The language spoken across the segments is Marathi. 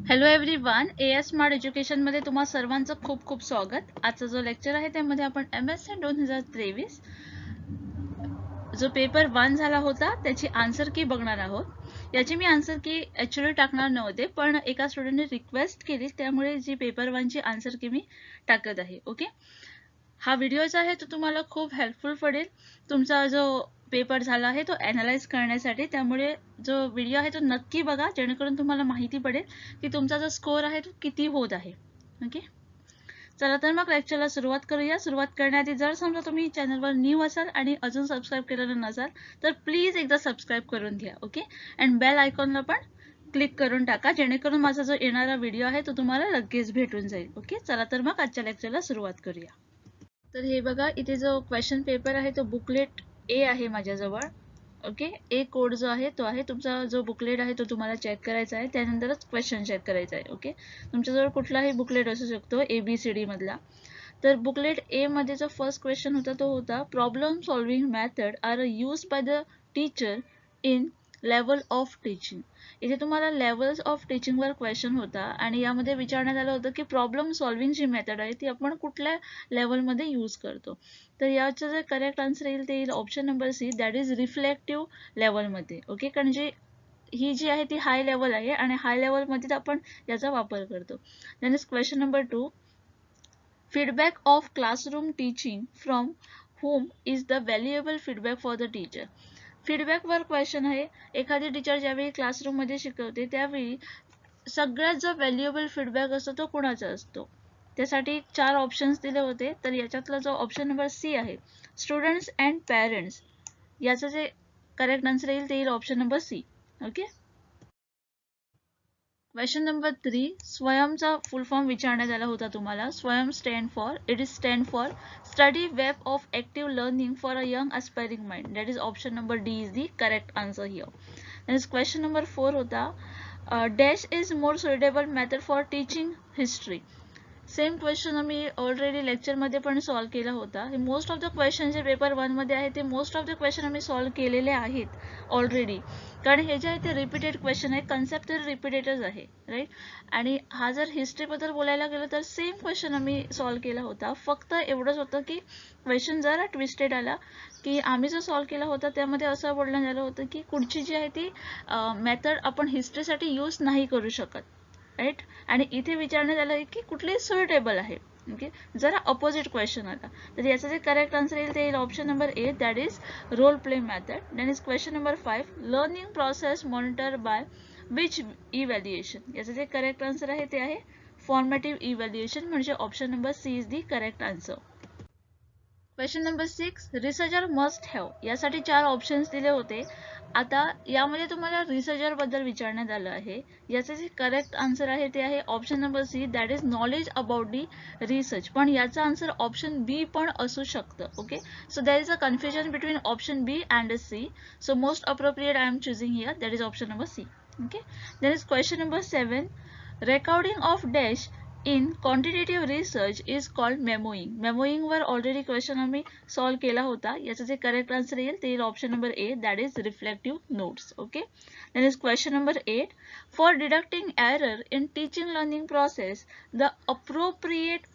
Hello everyone, as smart education मध्ये तुम्हा सर्वांचं खूप खूप स्वागत. आजचा जो लेक्चर आहे त्यामध्ये आपण एमएससी 2023 जो पेपर 1 झाला होता त्याची आन्सर की बघणार आहोत. याची मी आन्सर की ऍक्च्युअली टाकणार नव्हते, पण एका स्टुडंटने रिक्वेस्ट केली त्यामुळे जी पेपर 1 ची आन्सर की मी टाकत आहे. ओके, हा व्हिडिओ जो आहे तो तुम्हाला खूप हेल्पफुल पडेल तुमचा जो पेपर झाला आहे तो ॲनालाइज करण्यासाठी. त्यामुळे जो व्हिडिओ आहे तो नक्की बघा, जेणेकरून तुम्हाला माहिती पडेल की तुमचा जो स्कोर आहे तो किती होत आहे. ओके, चला तर मग लेक्चरला सुरुवात करूया. सुरुवात करण्याआधी जर समजा तुम्ही चॅनलवर न्यू असाल आणि अजून सबस्क्राईब केलेलं नसाल तर प्लीज एकदा सबस्क्राईब करून घ्या. ओके, अँड बेल आयकॉनला पण क्लिक करून टाका, जेणेकरून माझा जो येणारा व्हिडिओ आहे तो तुम्हाला लगेच भेटून जाईल. ओके, चला तर मग आजच्या लेक्चरला सुरुवात करूया. तर हे बघा, इथे जो क्वेश्चन पेपर आहे तो बुकलेट ए आहे माझ्याजवळ. ओके, ए कोड जो आहे तो आहे. तुमचा जो बुकलेट आहे तो तुम्हाला चेक करायचा आहे, त्यानंतरच क्वेश्चन चेक करायचा आहे. ओके, तुमच्याजवळ कुठलाही बुकलेट असू शकतो ABCD मधला. तर बुकलेट ए मध्ये जो फर्स्ट क्वेश्चन होता तो होता problem solving method are used by the teacher in level of teaching. इथे तुम्हाला लेवल्स ऑफ टीचिंग वर क्वेश्चन होता आणि यामध्ये विचारण्यात आलं होतं की प्रॉब्लेम सॉल्विंग जी मेथड आहे ती आपण कुठल्या लेवलमध्ये यूज करतो. तर याचं जे करेक्ट आन्सर येईल ते येईल option number C, that is reflective लेवलमध्ये. ओके, कारण ही जी आहे ती हाय लेवल आहे आणि हाय लेवलमध्ये आपण याचा वापर करतो. Then is question number 2, feedback of classroom teaching from whom is the valuable feedback for the teacher. Feedback वर क्वेश्चन आहे. एखादी टीचर ज्यावेळी क्लासरूम मध्ये शिकवते त्यावेळी सगळ्यात जो व्हॅल्युएबल फीडबॅक असतो तो कुणाचा असतो. त्यासाठी 4 ऑप्शन्स दिले होते. तर याच्यातला जो ऑप्शन नंबर सी आहे स्टुडंट्स अँड पेरेंट्स, याचं जे करेक्ट आन्सर येईल ते येईल option number C. Okay, question number 3, स्वयंचा फुल फॉर्म विचारण्यात आला होता तुम्हाला. Swayam stand for study web of active learning for a young aspiring mind. That is option number D is the correct answer here. Then question number 4 होता dash is more suitable method for teaching history. Same question आम्ही ऑलरेडी लेक्चरमध्ये पण सॉल्व्ह केला होता. हे मोस्ट ऑफ द क्वेश्चन जे पेपर 1 मध्ये आहे ते मोस्ट ऑफ द क्वेश्चन आम्ही सॉल्व्ह केलेले आहेत ऑलरेडी, कारण हे जे आहे ते रिपीटेड क्वेश्चन आहे, कन्सेप्ट तर रिपीटेडच आहे, राईट. आणि हा जर हिस्ट्रीबद्दल बोलायला गेलं तर सेम क्वेश्चन आम्ही सॉल्व्ह केला होता. फक्त एवढंच होतं की क्वेश्चन जरा ट्विस्टेड आला, की आम्ही जो सॉल्व्ह केला होता त्यामध्ये असं बोलण्यात आलं होतं की पुढची जी आहे ती मेथड आपण हिस्ट्रीसाठी यूज नाही करू शकत, राईट. आणि इथे विचारण्यात आलं की कुठली सुटेबल आहे. ओके, जरा अपोजिट क्वेश्चन आला. तर याचं जे करेक्ट आन्सर येईल ते येईल option number A, that is role play method. Then is question number 5, learning process monitor by which evaluation. याचं जे करेक्ट आन्सर आहे ते आहे फॉर्मेटिव्ह इव्हॅल्युएशन, म्हणजे option number C is the correct answer. Question number 6, researcher must have. यासाठी 4 ऑप्शन्स दिले होते. आता यामध्ये तुम्हाला रिसर्चर बद्दल विचारण्यात आलं आहे. याचे जे करेक्ट आन्सर आहे ते आहे option number C, that is knowledge about the research. पण याचा आन्सर ऑप्शन बी पण असू शकतं. Okay, so there is a confusion between option B and C. So most appropriate I am choosing here, that is option number C. Okay, then is question number 7, recording of dash in quantitative research is called memoing. Memoing वर ऑलरेडी क्वेश्चन आम्ही सॉल्व्ह केला होता. याचं जे करेक्ट आन्सर येईल ते येईल option number A, that is reflective notes. Okay, then is question number 8, for deducting error in teaching learning process the appropriate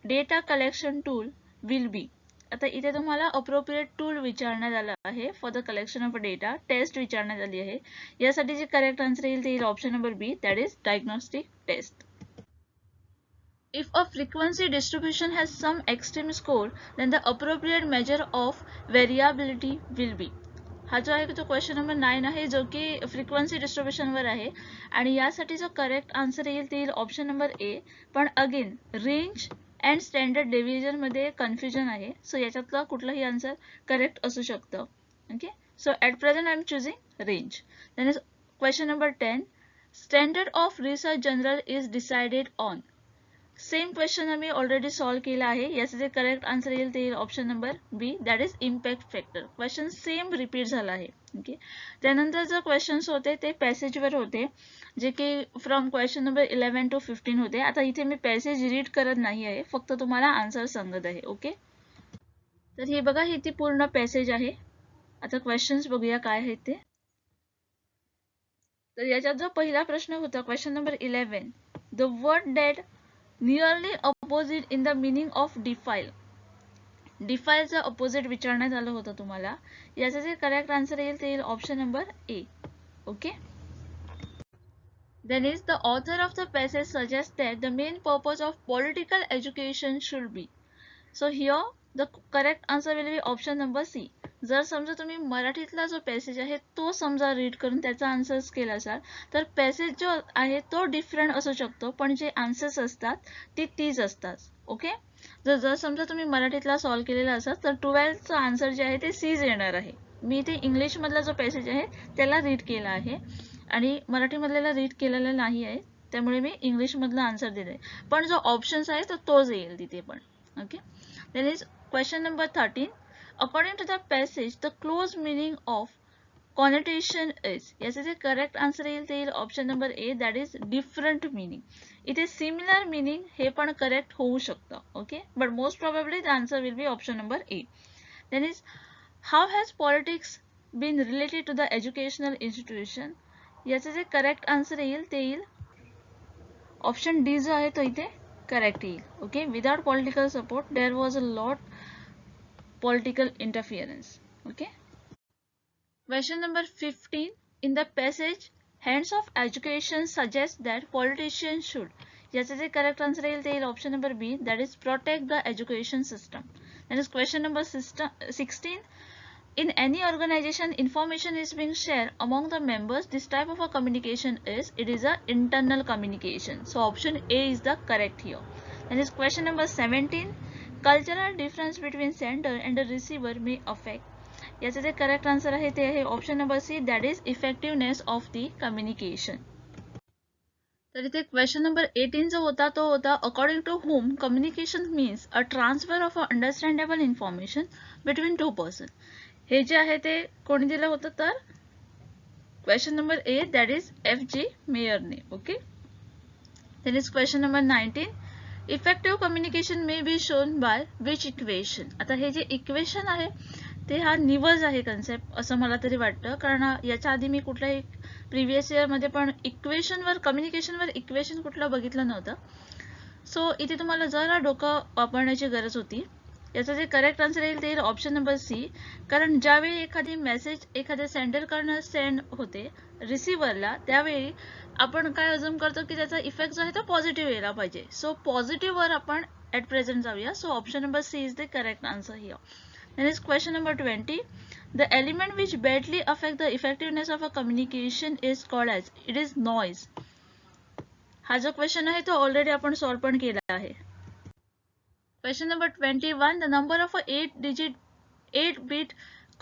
data collection tool will be. आता इथे तुम्हाला अप्रोप्रिएट टूल विचारण्यात आलं आहे for the collection of data. Test विचारण्यात आली आहे. यासाठी जे करेक्ट आन्सर येईल ते येईल option number B, that is diagnostic test. If a frequency distribution has some extreme score, then the appropriate measure of variability will be. हा जो आहे तो क्वेश्चन नंबर 9 आहे, जो की फ्रिक्वेन्सी डिस्ट्रीब्युशनवर आहे. आणि यासाठी जो करेक्ट आन्सर येईल ते येईल ऑप्शन नंबर ए. पण again range and standard deviation मध्ये कन्फ्युजन आहे. सो याच्यातला कुठलाही आन्सर करेक्ट असू शकतं. Okay, so at present I am choosing range. Then is question number 10, standard of research journal is decided on. Same question आम्ही ऑलरेडी सॉल्व्ह केला आहे. याचे जे करेक्ट आन्सर येईल ते येईल option number B, that is impact factor. Question same repeat झाला आहे. ओके, त्यानंतर जे क्वेश्चन्स होते ते पॅसेजवर होते, जे की फ्रॉम क्वेश्चन नंबर 11 to 15 होते. आता इथे मी पॅसेज रीड करत नाही आहे, फक्त तुम्हाला आन्सर सांगत आहे. ओके, तर हे बघा, ही ती पूर्ण पॅसेज आहे. आता क्वेश्चन्स बघूया काय आहेत ते. तर याच्यात जो पहिला प्रश्न होता question number 11, the word that nearly opposite in the meaning of defile. डिफाईलचं अपोजिट विचारण्यात आलं होतं तुम्हाला. याचं जे करेक्ट आन्सर येईल ते येईल option number A. Okay. Then is the author of the passage suggests that the main purpose of political education should be. So here the correct answer will be option number C. जर समजा तुम्ही मराठीतला जो पॅसेज आहे तो समजा रीड करून त्याचा आन्सर्स केला असाल तर पॅसेज जो आहे तो डिफरंट असू शकतो पण जे आन्सर्स असतात ती तीच असतात. ओके. जर समजा तुम्ही मराठीतला सॉल्व्ह केलेला असाल तर 12th आन्सर जे आहे ते सीज येणार आहे. मी इथे इंग्लिश मधला जो पॅसेज आहे त्याला रीड केला आहे आणि मराठी मधल्याला रीड केलेला नाही आहे त्यामुळे मी इंग्लिश मधला आन्सर दिले पण जो ऑप्शन्स आहे तो तोच येईल तिथे पण. Okay. Then is question number 13. According to the passage, the close meaning of connotation is. याचे जे करेक्ट आन्सर येईल ते येईल option number A, that is different meaning. इथे सिमिलर मिनिंग हे पण करेक्ट होऊ शकतं. ओके. But most probably the answer will be option number A. Then is how has politics been related to the educational institution. याचे जे करेक्ट आन्सर येईल ते येईल ऑप्शन डी जो आहे तो इथे correct येईल. Okay, without political support there was a lot political interference. Okay. Question number 15. In the passage hands of education suggests that politicians should. याचे जे correct answer येईल ते येईल option number B, that is protect the education system. That is question number 16. In any organization, information is being shared among the members. This type of a communication it is a internal communication. So option A is the correct here. And this question number 17. Cultural difference between sender and the receiver may affect. याचे जे correct answer आहे ते आहे option number C, that is effectiveness of the communication. तर इथे क्वेश्चन नंबर 18 जो होता तो होता according to whom communication means a transfer of understandable information between two persons. हे जे आहे ते कोणी दिलं होतं तर question number A, that is F.G. मेयरने. Okay. Then is question number 19. Effective communication may be shown by which equation. आता हे जे इक्वेशन आहे ते हा निवज आहे कन्सेप्ट असं मला तरी वाटतं कारण याच्या आधी मी कुठल्याही प्रिव्हियस इयरमध्ये पण इक्वेशनवर कम्युनिकेशनवर इक्वेशन कुठलं बघितलं नव्हतं. सो इथे तुम्हाला जरा डोकं वापरण्याची गरज होती. याचा जे करेक्ट आन्सर येईल ते येईल ऑप्शन नंबर सी. कारण ज्यावेळी एखादी मेसेज एखाद्या सेंडरकडनं सेंड होते रिसिव्हरला त्यावेळी आपण काय अज्युम करतो की त्याचा इफेक्ट जो आहे तो पॉझिटिव्ह यायला पाहिजे. सो पॉझिटिव्हवर आपण ॲट प्रेझेंट जाऊया. So option number C is the correct answer here. Then is question number 20. The element which badly affect the effectiveness of a communication is called as. It is noise. हा जो क्वेश्चन आहे तो ऑलरेडी आपण सॉल्व पण केला आहे. Question number 21. The number of a 8-bit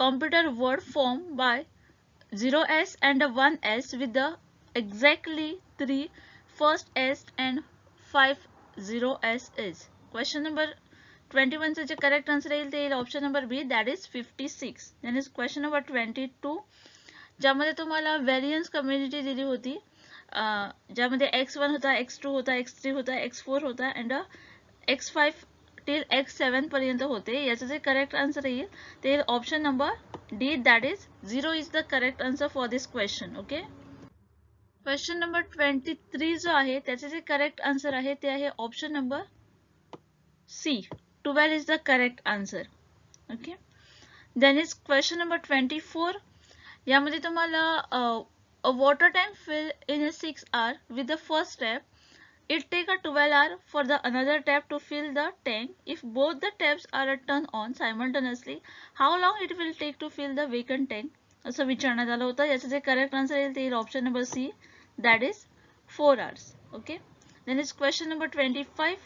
computer word formed by 0s and a 1s with the exactly 3 first s and 5 0s is. Question number 21 चे जे करेक्ट आन्सर येईल ते येईल option number B, that is 56. Then is question number 22 ज्यामध्ये तुम्हाला व्हेरियन्स कम्युनिटी दिली होती ज्यामध्ये x1 होता, x2 होता, x3 होता, x4 होता अँड x5 टिल x7 पर्यंत होते. याचं जे करेक्ट आन्सर येईल ते येईल option number D, that is 0 is the correct answer for this question. Okay. Question number 23 जो आहे त्याचे जे करेक्ट आन्सर आहे ते आहे option number C, 12 is the correct answer. Okay. Then is question number 24. यामध्ये तुम्हाला a water tank fill in a 6 hour with the first step. It take a 12 hour for the another tap to fill the tank. If both the taps are turned on simultaneously, how long it will take to fill the vacant tank? असं विचारण्यात आलं होतं. याचं जे करेक्ट आन्सर येईल ते येईल option number C, that is 4 hours. Okay. Then is question number 25.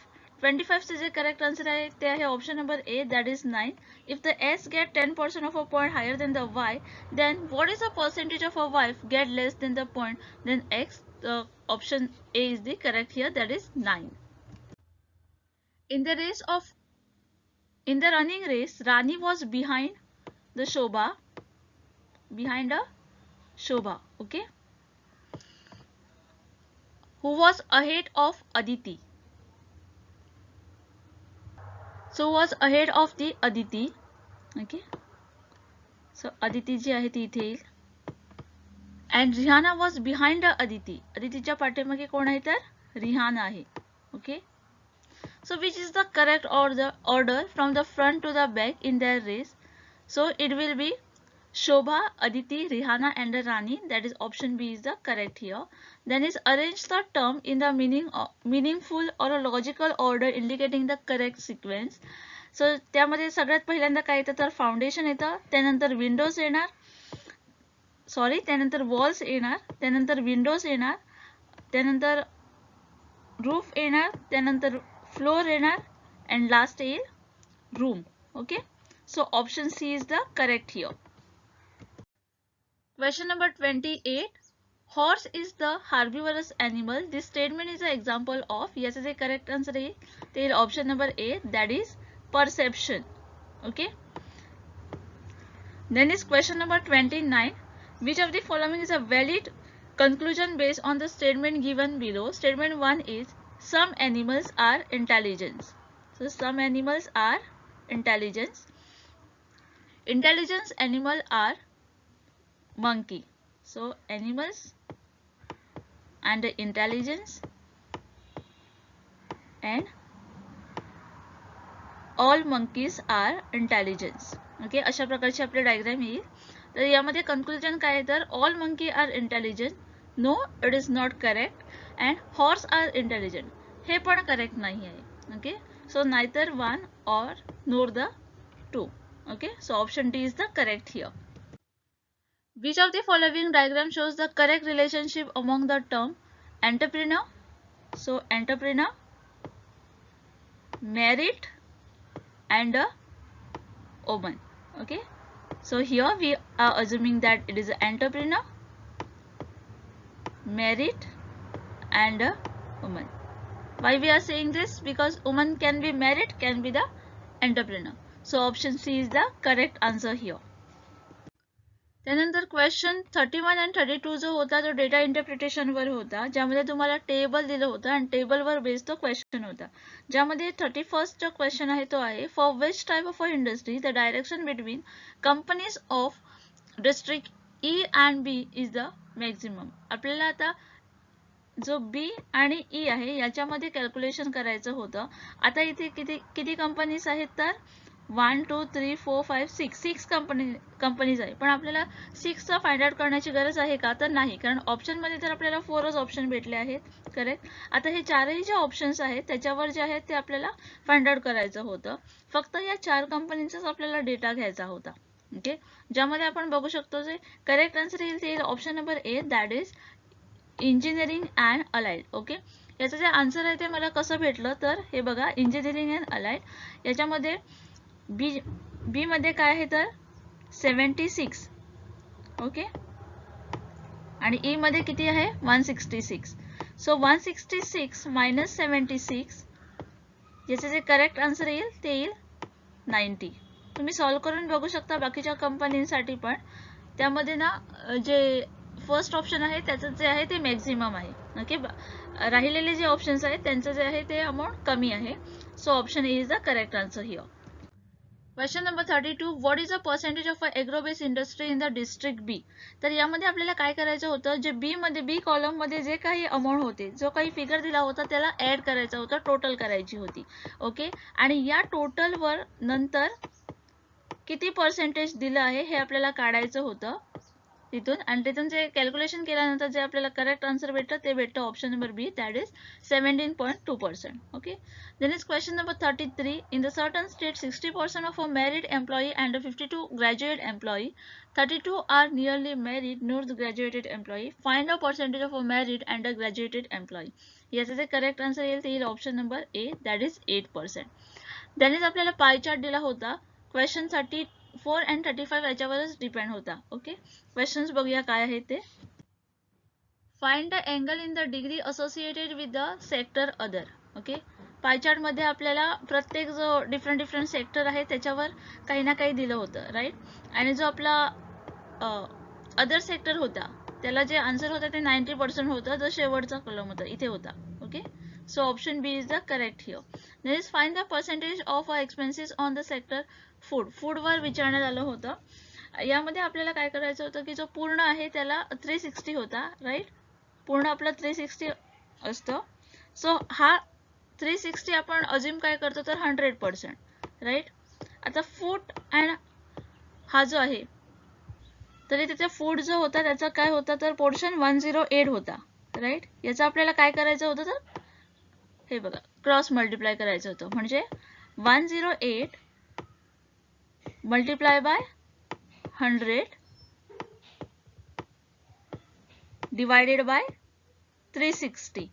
25 चे जे करेक्ट आन्सर आहे ते आहे option number A, that is 9. If the S get 10% of a point higher than the y, then what is the percentage of a y get less than the point then x? The option A is the correct here, that is 9. In the running race, Rani was behind a Shobha, okay, who was ahead of Aditi. So was ahead of the Aditi. Okay. So Aditi जी आहे ती इथे येईल. And Rihanna was behind Aditi. अदितीच्या पाठीमागे कोण आहे तर रिहाना आहे. Okay. So which is the correct order from the front to the back in their race? So it will be Shobha, Aditi, Rihanna and Rani. That is option B is the correct here. Then is arrange the term in the meaningful or a logical order indicating the correct sequence. So त्यामध्ये सगळ्यात पहिल्यांदा काय येतं तर फाउंडेशन येतं, त्यानंतर विंडोज येणार, त्यानंतर वॉल्स येणार, त्यानंतर विंडोज येणार, त्यानंतर रूफ येणार, त्यानंतर फ्लोर येणार and last is room. Okay, so option C is the correct here. Question number 28. Horse is the herbivorous animal. This statement is an example of. Yes, is a correct answer is option number A, that is perception. Okay. Then is question number 29. Which of the following is a valid conclusion based on the statement given below? Statement 1 is some animals are intelligent. So some animals are intelligent. Intelligence animal are monkey. So animals and intelligence and all monkeys are intelligent. Okay, अशा प्रकारची आपली डायग्राम येईल. तर यामध्ये कन्क्लुजन काय तर all monkey are intelligent, no it is not correct, and horse are intelligent, हे पण करेक्ट नाही आहे. Okay, so neither one or nor the two. Okay, so option D is the correct here. Which of the following diagram shows the correct relationship among the term entrepreneur? So entrepreneur, merit and a woman. Okay, so here we are assuming that it is an entrepreneur, merit and a woman. Why we are saying this? Because woman can be merit, can be the entrepreneur. So option C is the correct answer here. त्यानंतर क्वेश्चन 31 आणि 32 जो होता तो डेटा इंटरप्रिटेशन वर होता, ज्यामध्ये तुम्हाला टेबल दिलं होतं आणि टेबलवर बेस्ड तो क्वेश्चन होता. ज्यामध्ये 31st जो क्वेश्चन आहे तो आहे for which type of a industry the direction between companies of district E and B is the maximum. आपल्याला आता जो बी आणि ई आहे याच्यामध्ये कॅल्क्युलेशन करायचं होतं. आता इथे किती कंपनीज आहेत तर 1 2 3 4 5 6 कंपनीज आहे. पण आपल्याला 6चा फाइंड आउट करण्याची गरज आहे का तर नाही, कारण ऑप्शन मध्ये तर आपल्याला 4च ऑप्शन भेटले आहेत. करेक्ट. आता हे चारही जे ऑप्शन्स आहेत त्याच्यावर जे आहेत ते आपल्याला फाइंड आउट करायचं होतं. फक्त या 4 कंपनींचाच आपल्याला डेटा घ्यायचा होता. ओके, ज्यामध्ये आपण बघू शकतो जे करेक्ट आन्सर येईल ते option number A, that is engineering and allied. Okay, याचं जे आन्सर आहे ते मला कसं भेटलं तर हे बघा, इंजिनिअरिंग अँड अलाइड याच्यामध्ये बी मध्ये काय आहे तर 76. ओके, आणि ई मध्ये किती आहे 166. सो 166 मायनस 76 याचे जे करेक्ट आन्सर येईल ते येईल 90. तुम्ही सॉल्व्ह करून बघू शकता बाकीच्या कंपनीसाठी पण. त्यामध्ये ना जे फर्स्ट ऑप्शन आहे त्याचं जे आहे ते मॅक्झिमम आहे. ओके, राहिलेले जे ऑप्शन्स आहेत त्यांचं जे आहे ते अमाउंट कमी आहे. So option A is the correct answer here. Question number 32. What is the percentage of agro based industry in the district B? तर यामध्ये आपल्याला काय करायचं होतं, जे बी मध्ये बी कॉलम मध्ये जे काही अमाउंट होते, जो काही फिगर दिला होता त्याला ऍड करायचा होता, टोटल करायची होती. ओके, आणि या टोटल वर नंतर किती पर्सेंटेज दिलं आहे हे आपल्याला काढायचं होतं तिथून, आणि तिथून जे कॅल्क्युलेशन केल्यानंतर जे आपल्याला करेक्ट आन्सर भेटतं ते भेटतं option number B, that is 17.2%. Okay, then is question number 33. In the certain state 60% of a married employee and a 52 graduate employee, 32 are nearly married nor the graduated employee. Find a percentage of a married and a graduated employee. याचा जे करेक्ट आन्सर येईल ते येईल option number A, that is 8%. then is आपल्याला पाय चार्ट दिला होता. क्वेश्चन 34 and 35 याच्यावरच डिपेंड होता. ओके, क्वेश्चन्स बघूया काय आहे ते. Find the angle in the degree associated with the sector other. Okay, pie chart मध्ये आपल्याला प्रत्येक जो डिफरंट सेक्टर आहे त्याच्यावर काही ना काही दिलं होतं, राईट. आणि जो आपला अदर सेक्टर होता त्याला जे आन्सर होता ते 90% होतं, जो शेवटचा कॉलम होता इथे होता. Okay, so option B is the correct here. Then is find the percentage of expenses on the sector food. Food वर विचारण्यात आलं होतं. यामध्ये आपल्याला काय करायचं होतं की जो पूर्ण आहे त्याला 360 होता, राईट. पूर्ण आपला 360 असतं. सो हा 360 आपण अज्युम काय करतो तर 100%, राईट. आता फूट अँड हा जो आहे तरी त्याचा फूट जो होता त्याचा काय होता तर पोर्शन 108 होता, राईट. याचं आपल्याला काय करायचं होतं तर हे बघा क्रॉस मल्टिप्लाय करायचं होतं. म्हणजे 108 मल्टिप्लाय बाय 100 डिवायडेड बाय 360.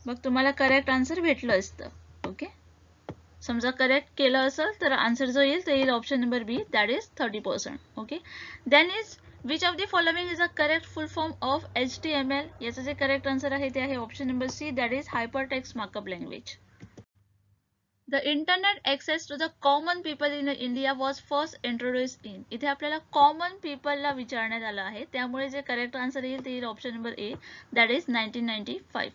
मग तुम्हाला करेक्ट आन्सर भेटलं असतं. ओके, समजा करेक्ट केलं असेल तर आन्सर जो येईल ते येईल option number B, that is 30%. Okay, then is which of the following is a correct full form of HTML. याचं जे करेक्ट आन्सर आहे ते आहे option number C, that is hypertext markup language. The internet access to the common people in India was first introduced in. इथे आपल्याला common people ला विचारण्यात आलं आहे, त्यामुळे जे करेक्ट आन्सर येईल ते येईल option number A, that is 1995.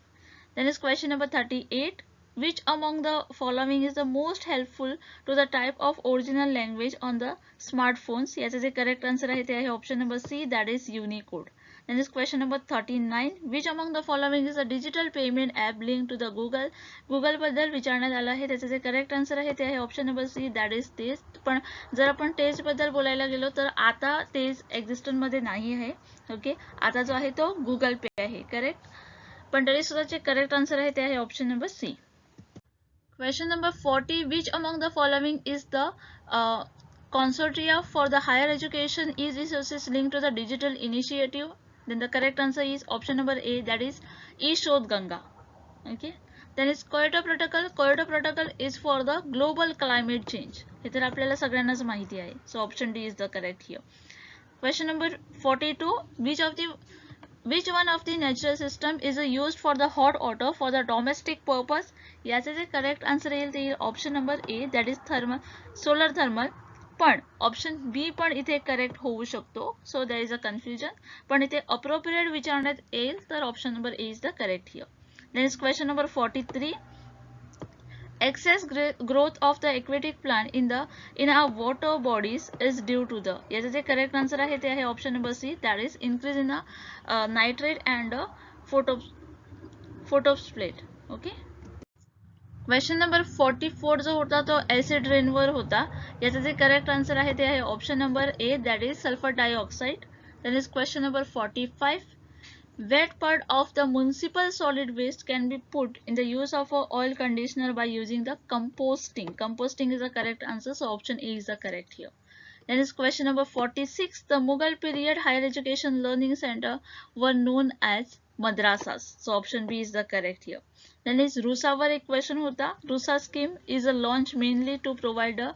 Then is question number 38. Which among the following is the most helpful to the type of original language on the smartphones? याचे जे करेक्ट आन्सर आहे ते आहे option number C, that is Unicode. Then is question number 39. Which among the following is a digital payment app linked to the Google? Google बद्दल विचारण्यात आलं आहे, त्याचे जे करेक्ट आन्सर आहे ते आहे option number C, that is test. पण जर आपण टेस्ट बद्दल बोलायला गेलो तर आता टेस्ट एक्झिस्टन्स मध्ये नाही आहे. ओके, आता जो आहे तो गुगल पे आहे, करेक्ट. पण तरी सुद्धा जे करेक्ट आन्सर आहे ते आहे option number C. Question number 40. Which among the following is the consortia for the higher education is resources linked to the digital initiative? Then the correct answer is option number A, that is eShodh Ganga. Okay, then is Kyoto Protocol. Kyoto Protocol is for the global climate change. हे तर आपल्याला सगळ्यांनाच माहिती आहे. So option D is the correct here. Question number 42. Which one of the natural system is used for the hot water for the domestic purpose? याचे जे करेक्ट आन्सर येईल ते येईल option number A, that is thermal, solar thermal. पण ऑप्शन बी पण इथे करेक्ट होऊ शकतो. So there is a confusion. पण इथे अप्रोप्रिएट विचारण्यात येईल तर option number A is the correct here. Then is question number 43. Excess growth of the aquatic plant in our water bodies is due to the. याचे जे करेक्ट आन्सर आहे ते आहे option number C, that is increase in nitrate and phosphate. Okay, question number 44 जो होता तो ऍसिड रेनवर होता. याचे जे करेक्ट आन्सर आहे ते आहे option number A, that is sulphur dioxide. Then is question number 45. Wet part of the municipal solid waste can be put in the use of a oil conditioner by using the composting. Composting is the correct answer, so option A is the correct here. Then is question number 46. The Mughal period higher education learning center were known as madrasas. So option B is the correct here. Then is RUSA वर एक question होता. RUSA scheme is a launch mainly to provide a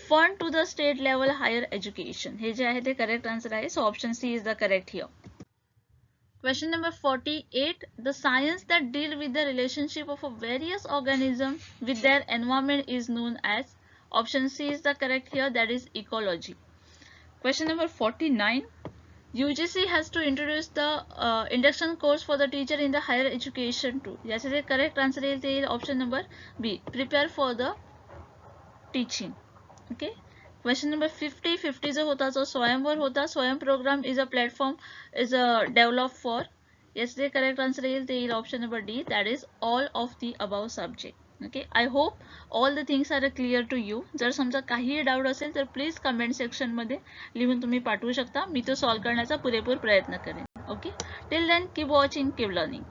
fund to the state level higher education. हे जे आहे ते correct answer आहे, so option C is the correct here. Question number 48. The science that deal with the relationship of a various organisms with their environment is known as. Option C is the correct here, that is ecology. Question number 49. UGC has to introduce the induction course for the teacher in the higher education too. याचे जे correct answer येईल ते येईल option number B, prepare for the teaching. Okay. Question number 50. 50 जो होता तो स्वयंवर होता. Swayam program is a platform is develop for. याचे जे करेक्ट आन्सर येईल ते येईल option number D, that is all of the above subject. Okay, I hope all the things are clear to you. जर समजा काहीही डाऊट असेल तर प्लीज कमेंट सेक्शनमध्ये लिहून तुम्ही पाठवू शकता. मी तो सॉल्व्ह करण्याचा पुरेपूर प्रयत्न करेन. Okay, till then keep watching, keep learning.